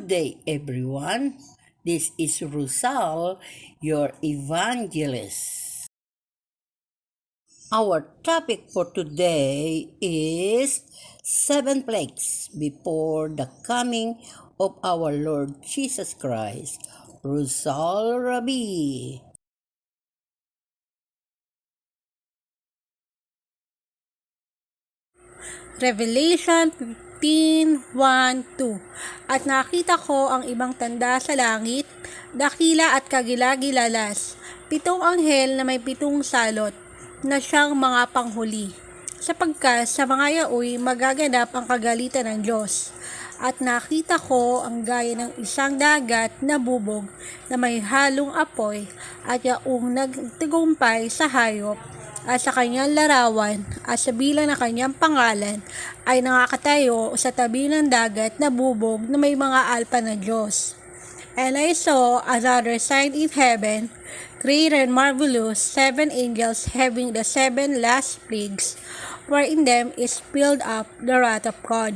Good day, everyone. This is Rusal, your evangelist. Our topic for today is 7 plagues before the coming of our Lord Jesus Christ. Rusal Rabi. Revelation 15:1-2. At nakita ko ang ibang tanda sa langit, dakila at kagilagilalas, 7 anghel na may 7 salot, na siyang mga panghuli. Sapagkat sa mga yaoy magaganap ang kagalitan ng Diyos. At nakita ko ang gaya ng isang dagat na bubog na may halong apoy at yaong nagtagumpay sa hayop at sa kanyang larawan at sa bilang ng kanyang pangalan ay nakakatayo sa tabi ng dagat na bubog na may mga alpa ng Diyos. And I saw another sign in heaven, great and marvelous, 7 angels having the 7 last plagues, wherein them is filled up the wrath of God.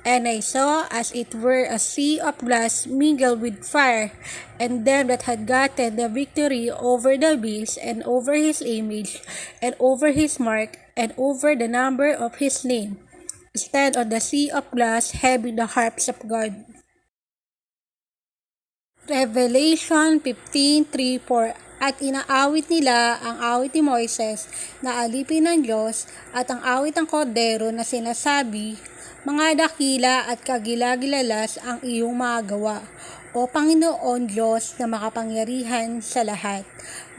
And I saw as it were a sea of glass mingled with fire, and them that had gotten the victory over the beast, and over his image, and over his mark, and over the number of his name, stand on the sea of glass having the harps of God. Revelation 15:3-4. At inaawit nila ang awit ni Moises na alipin ng Diyos at ang awit ng Kordero na sinasabi, mga dakila at kagilagilalas ang iyong mga gawa, o Panginoon Diyos na makapangyarihan sa lahat.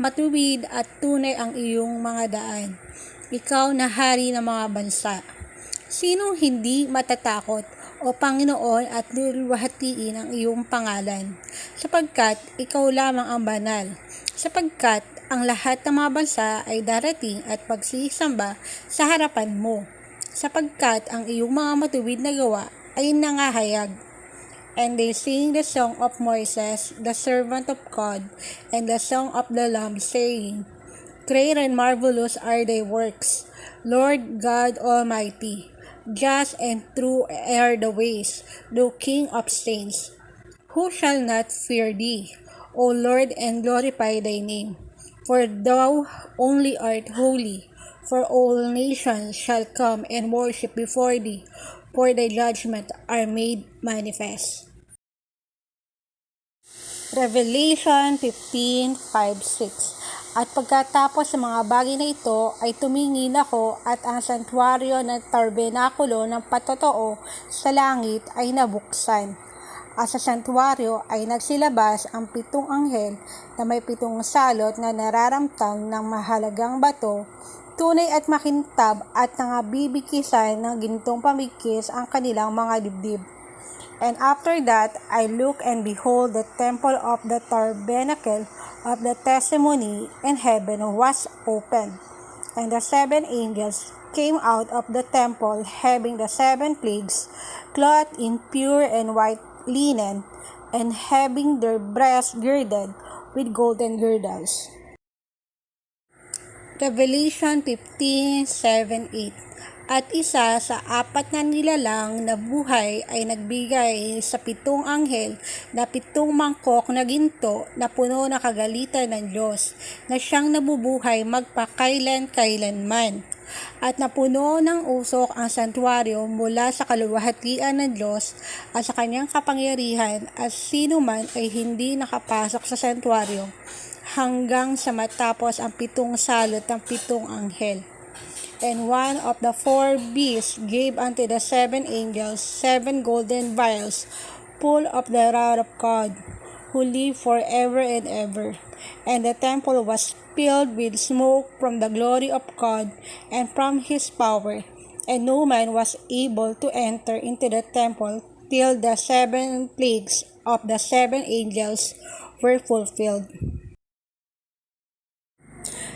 Matuwid at tunay ang iyong mga daan. Ikaw na hari ng mga bansa. Sinong hindi matatakot, o Panginoon, at luluhatiin ang iyong pangalan? Sapagkat ikaw lamang ang banal. Sapagkat ang lahat ng mga bansa ay darating at pagsisamba sa harapan mo. Sapagkat ang iyong mga matuwid na gawa ay nangahayag. And they sing the song of Moses, the servant of God, and the song of the Lamb, saying, great and marvelous are thy works, Lord God Almighty. Just and true are the ways, thou King of saints. Who shall not fear thee, O Lord, and glorify thy name? For thou only art holy, for all nations shall come and worship before thee, for thy judgments are made manifest. Revelation 15:5-6. At pagkatapos sa mga bagay na ito ay tumingin ako at ang santuaryo ng tabernakulo ng patotoo sa langit ay nabuksan. At sa santuaryo ay nagsilabas ang 7 anghel na may 7 salot na nararamtang ng mahalagang bato, tunay at makintab, at nangabibikisan ng gintong pamikis ang kanilang mga dibdib. And after that I looked, and behold, the temple of the tabernacle of the testimony in heaven was opened. And the 7 angels came out of the temple, having the 7 plagues, clothed in pure and white linen, and having their breasts girded with golden girdles. Revelation 15:7-8. At isa sa 4 na nilalang na buhay ay nagbigay sa 7 anghel na 7 mangkok na ginto na puno ng kagalitan ng Diyos, na siyang nabubuhay magpakailan-kailanman. At napuno ng usok ang santuaryo mula sa kaluwalhatian ng Diyos at sa kanyang kapangyarihan, at sino man ay hindi nakapasok sa santuaryo hanggang sa matapos ang 7 salot ng 7 anghel. And one of the 4 beasts gave unto the 7 angels 7 golden vials full of the wrath of God, who live forever and ever. And the temple was filled with smoke from the glory of God and from his power, and no man was able to enter into the temple till the 7 plagues of the 7 angels were fulfilled.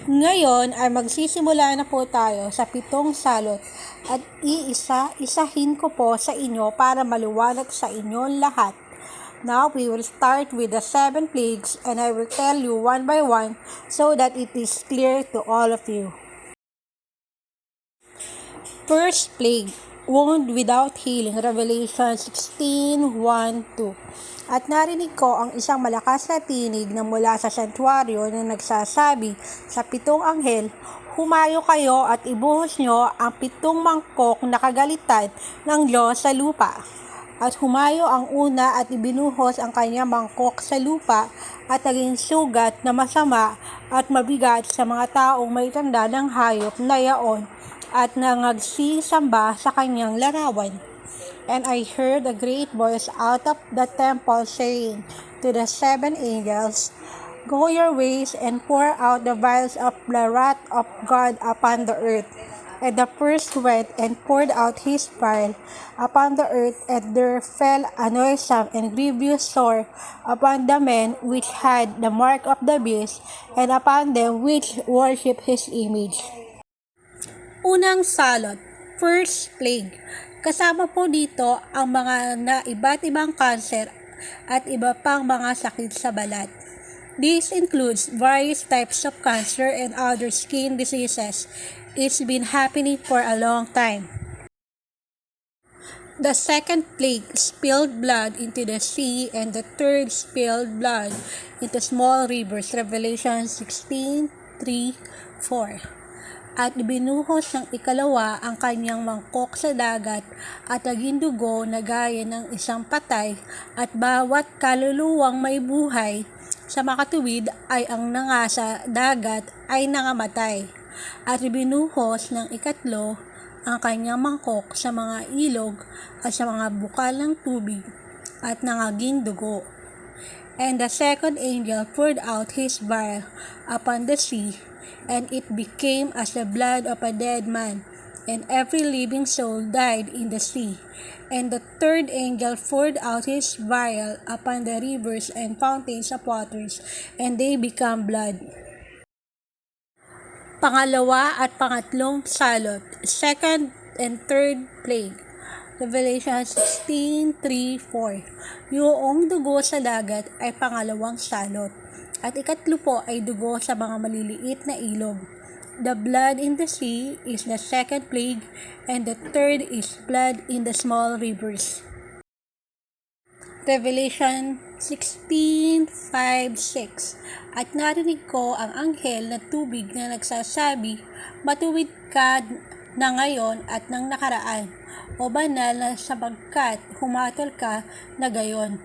Ngayon ay magsisimula na po tayo sa 7 salot, at iisa-isahin ko po sa inyo para maluwanag sa inyong lahat. Now we will start with the 7 plagues, and I will tell you one by one so that it is clear to all of you. First plague, wound without healing. Revelation 16:1-2. At narinig ko ang isang malakas na tinig na mula sa santuaryo na nagsasabi sa 7 anghel, "Humayo kayo at ibuhos nyo ang 7 mangkok na kagalitan ng Diyos sa lupa." At humayo ang una at ibinuhos ang kanyang mangkok sa lupa at naging sugat na masama at mabigat sa mga taong may tanda ng hayop na yaon at nangagsisamba sa kanyang larawan. And I heard a great voice out of the temple saying to the 7 angels, "Go your ways and pour out the vials of the wrath of God upon the earth." And the first went and poured out his vial upon the earth, and there fell a noisome and grievous sore upon the men which had the mark of the beast, and upon them which worship his image. Unang salot, first plague. Kasama po dito ang mga iba't ibang kanser at iba pang mga sakit sa balat. This includes various types of cancer and other skin diseases. It's been happening for a long time. The second plague spilled blood into the sea, and the third spilled blood into small rivers. Revelation 16:3-4. At ibinuhos ng ikalawa ang kanyang mangkok sa dagat at naging dugo na gaya ng isang patay, at bawat kaluluwang may buhay sa makatuwid ay ang nangasa dagat ay nangamatay. At ibinuhos ng ikatlo ang kanyang mangkok sa mga ilog at sa mga bukal ng tubig at nangaging dugo. And the second angel poured out his vial upon the sea, and it became as the blood of a dead man, and every living soul died in the sea. And the third angel poured out his vial upon the rivers and fountains of waters, and they became blood. Pangalawa at pangatlong salot, second and third plague. Revelation 16:3-4. Yung dugo sa dagat ay pangalawang salot, at ikatlo po ay dugo sa mga maliliit na ilog. The blood in the sea is the second plague, and the third is blood in the small rivers. Revelation 16:5-6. At narinig ko ang anghel na tubig na nagsasabi, "Matuwid ka na ngayon at nang nakaraan, o banal, na sapagkat humatol ka na gayon.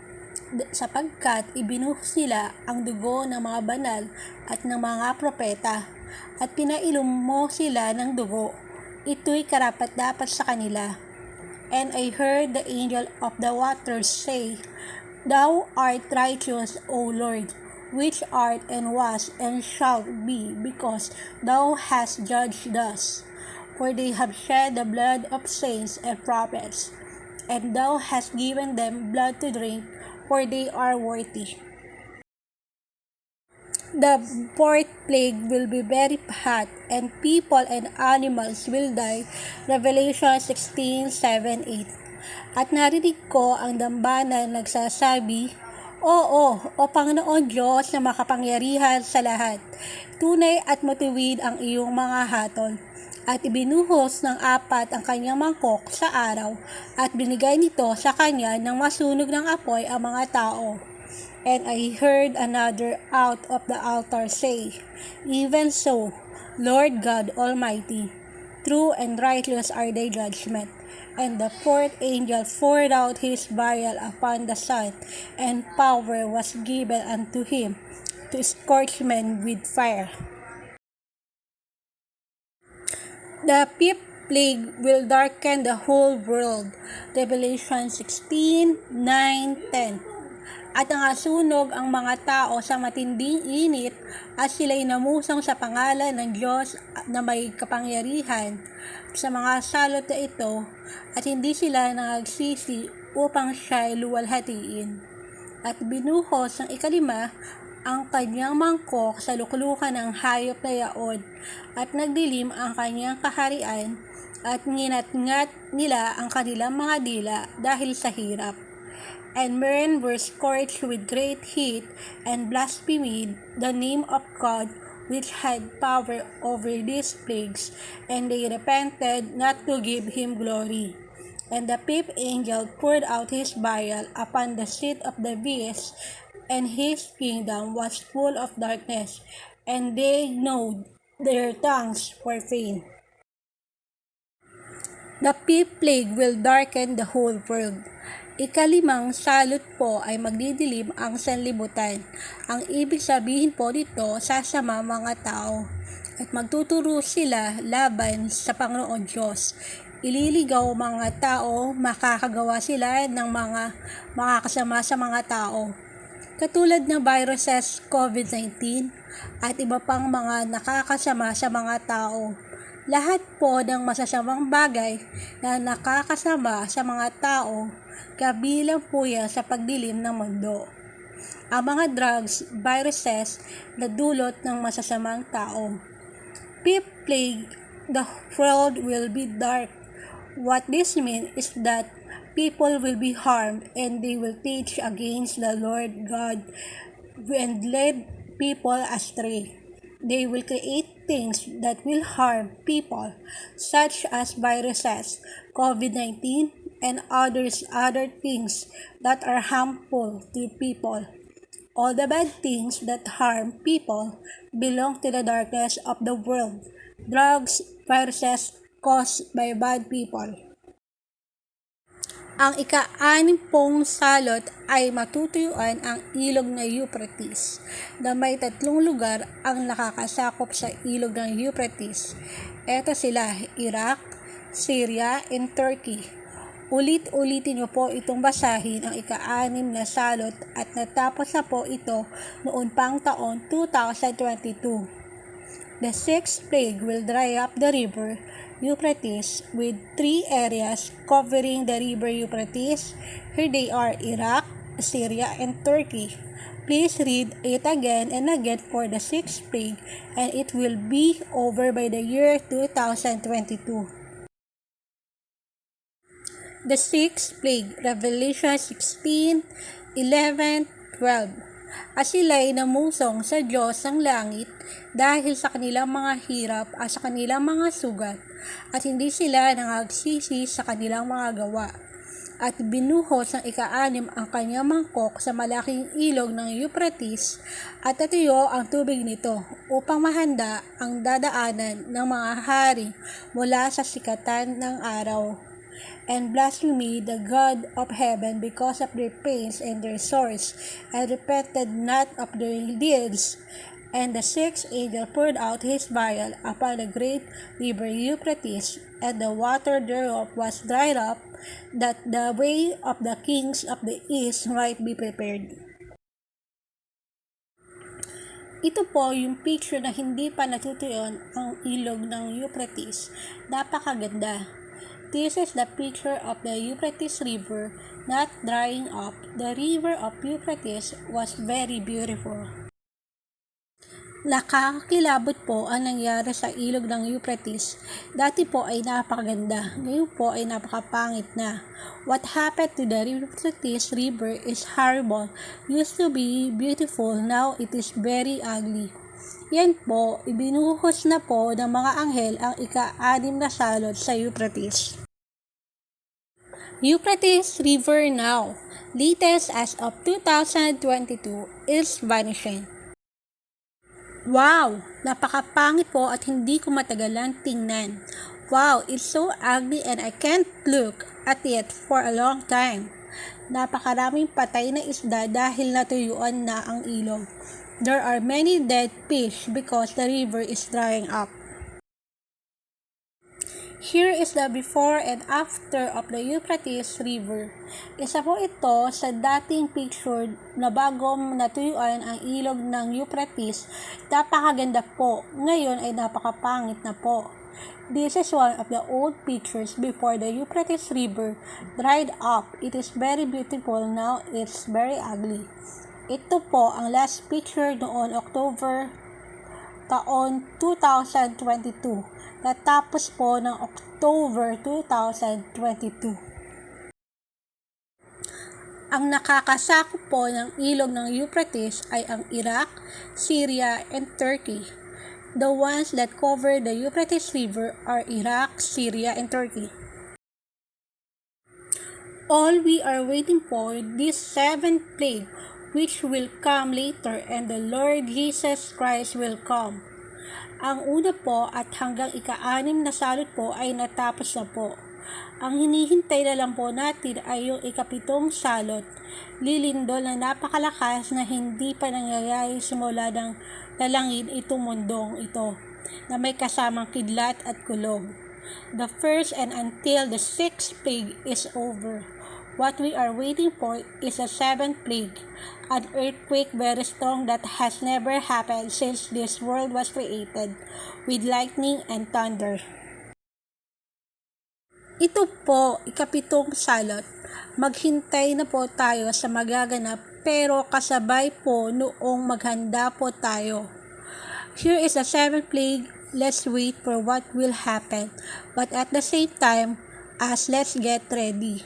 Sapagkat ibinuhos nila ang dugo ng mga banal at ng mga propeta, at pinailom mo sila ng dugo. Ito'y karapat-dapat sa kanila." And I heard the angel of the waters say, "Thou art righteous, O Lord, which art and was and shalt be, because thou hast judged thus. For they have shed the blood of saints and prophets, and thou hast given them blood to drink, for they are worthy." The fourth plague will be very hot, and people and animals will die. Revelation 16:7-8. At narinig ko ang dambana nagsasabi, "Oo, o Panginoon Diyos na makapangyarihan sa lahat, tunay at matuwid ang iyong mga hatol." At ibinuhos ng 4 ang kanyang mangkok sa araw, at binigay nito sa kanya ng masunog ng apoy ang mga tao. And I heard another out of the altar say, "Even so, Lord God Almighty, true and righteous are thy judgment." And the fourth angel poured out his vial upon the sun, and power was given unto him to scorch men with fire. The fifth plague will darken the whole world. Revelation 16:9-10. At nangasunog ang mga tao sa matinding init, at sila'y namusong sa pangalan ng Diyos na may kapangyarihan sa mga salot na ito, at hindi sila nagsisi upang siya'y luwalhatiin. At binuhos ng ikalima ang kanyang mangkok sa luklukan ng hayop na yaon, at nagdilim ang kanyang kaharian, at nginat-ngat nila ang kanilang mga dila dahil sa hirap. And men were scorched with great heat, and blasphemed the name of God which had power over these plagues, and they repented not to give him glory. And the fifth angel poured out his vial upon the seat of the beast, and his kingdom was full of darkness, and they gnawed their tongues for pain. The fifth plague will darken the whole world. Ikalimang salot po ay magdidilim ang sanlibutan. Ang ibig sabihin po nito, sasama mga tao at magtuturo sila laban sa Panginoon Diyos. Ililigaw mga tao, makakagawa sila ng mga makakasama sa mga tao. Katulad ng viruses COVID-19 at iba pang mga nakakasama sa mga tao. Lahat po ng masasamang bagay na nakakasama sa mga tao, kabilang po yan sa pagdilim ng mundo. Ang mga drugs, viruses na dulot ng masasamang tao. Fifth plague, the world will be dark. What this means is that people will be harmed and they will teach against the Lord God and lead people astray. They will create things that will harm people, such as viruses, COVID-19, and other things that are harmful to people. All the bad things that harm people belong to the darkness of the world. Drugs, viruses caused by bad people. Ang ika-anim pong salot ay matutuyuan ang ilog na Euphrates, na may 3 lugar ang nakakasakop sa ilog ng Euphrates. Ito sila, Iraq, Syria, and Turkey. Ulit-ulitin niyo po itong basahin ang ika-anim na salot at natapos na po ito noon pang taon 2022. The sixth plague will dry up the river Euphrates with 3 areas covering the river Euphrates. Here they are: Iraq, Syria, and Turkey. Please read it again and again for the sixth plague, and it will be over by the year 2022. The sixth plague, Revelation 16, 11, 12. At sila'y namusong sa Diyos ng langit dahil sa kanilang mga hirap at sa kanilang mga sugat, at hindi sila nangagsisi sa kanilang mga gawa. At binuhos ng ika-anim ang kanyang mangkok sa malaking ilog ng Euphrates, at natuyo ang tubig nito upang mahanda ang dadaanan ng mga hari mula sa sikatan ng araw. And blasphemy the God of heaven because of their pains and their sores, and repented not of their deeds. And the sixth angel poured out his vial upon the great river Euphrates, and the water thereof was dried up, that the way of the kings of the east might be prepared. Ito po yung picture na hindi pa natutuyon ang ilog ng Euphrates. Napakaganda. This is the picture of the Euphrates River not drying up. The river of Euphrates was very beautiful. Nakakakilabot po ang nangyari sa ilog ng Euphrates. Dati po ay napakaganda, ngayon po ay napakapangit na. What happened to the Euphrates River is horrible. Used to be beautiful, now it is very ugly. Yan po, ibinuhos na po ng mga anghel ang ika-6 na salot sa Euphrates. Euphrates River now, latest as of 2022, is vanishing. Wow! Napakapangit po at hindi ko matagalan tingnan. Wow! It's so ugly and I can't look at it for a long time. Napakaraming patay na isda dahil natuyuan na ang ilog. There are many dead fish because the river is drying up. Here is the before and after of the Euphrates River. Isa po ito sa dating picture na bagong natuyuan ang ilog ng Euphrates. Napakaganda po. Ngayon ay napakapangit na po. This is one of the old pictures before the Euphrates River dried up. It is very beautiful, now it's very ugly. Ito po ang last picture noon October taon 2022. Natapos po ng October 2022. Ang nakakasakop po ng ilog ng Euphrates ay ang Iraq, Syria, and Turkey. The ones that cover the Euphrates River are Iraq, Syria, and Turkey. All we are waiting for this seventh plague, which will come later, and the Lord Jesus Christ will come. Ang una po at hanggang ika-6 na salot po ay natapos na po. Ang hinihintay na lang po natin ay yung ika-7 salot, lilindol na napakalakas na hindi pa nangyayari simula ng lalangin itong mundong ito, na may kasamang kidlat at kulog. The first and until the 6th plague is over. What we are waiting for is the 7th plague, an earthquake very strong that has never happened since this world was created, with lightning and thunder. Ito po, ika-7 salot. Maghintay na po tayo sa magaganap, pero kasabay po noong maghanda po tayo. Here is the 7th plague. Let's wait for what will happen, but at the same time, let's get ready.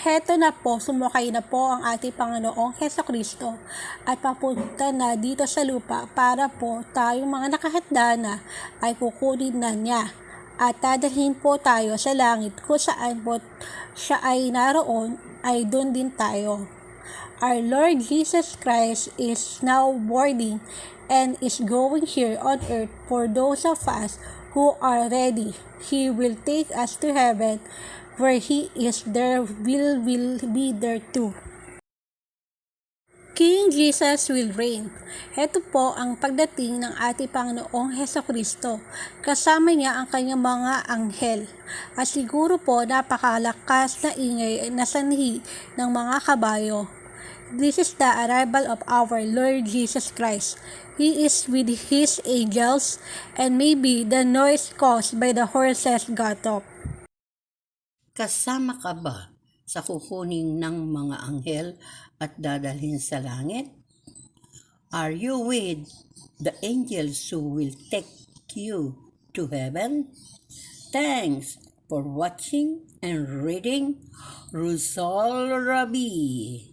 Heto na po, sumakay na po ang ating Panginoong Hesukristo at papunta na dito sa lupa para po tayong mga nakahanda na ay kukunin na niya at dadalhin po tayo sa langit kung saan po siya ay naroon ay doon din tayo. Our Lord Jesus Christ is now boarding and is going here on earth for those of us who are ready. He will take us to heaven. Where He is, there will be there too. King Jesus will reign. Heto po ang pagdating ng ating Panginoong Hesukristo. Kasama niya ang kanyang mga anghel. At siguro po napakalakas na ingay na sanhi ng mga kabayo. This is the arrival of our Lord Jesus Christ. He is with His angels, and maybe the noise caused by the horses got up. Kasama ka ba sa kukunin ng mga anghel at dadalhin sa langit? Are you with the angels who will take you to heaven? Thanks for watching and reading Rizal Rabi.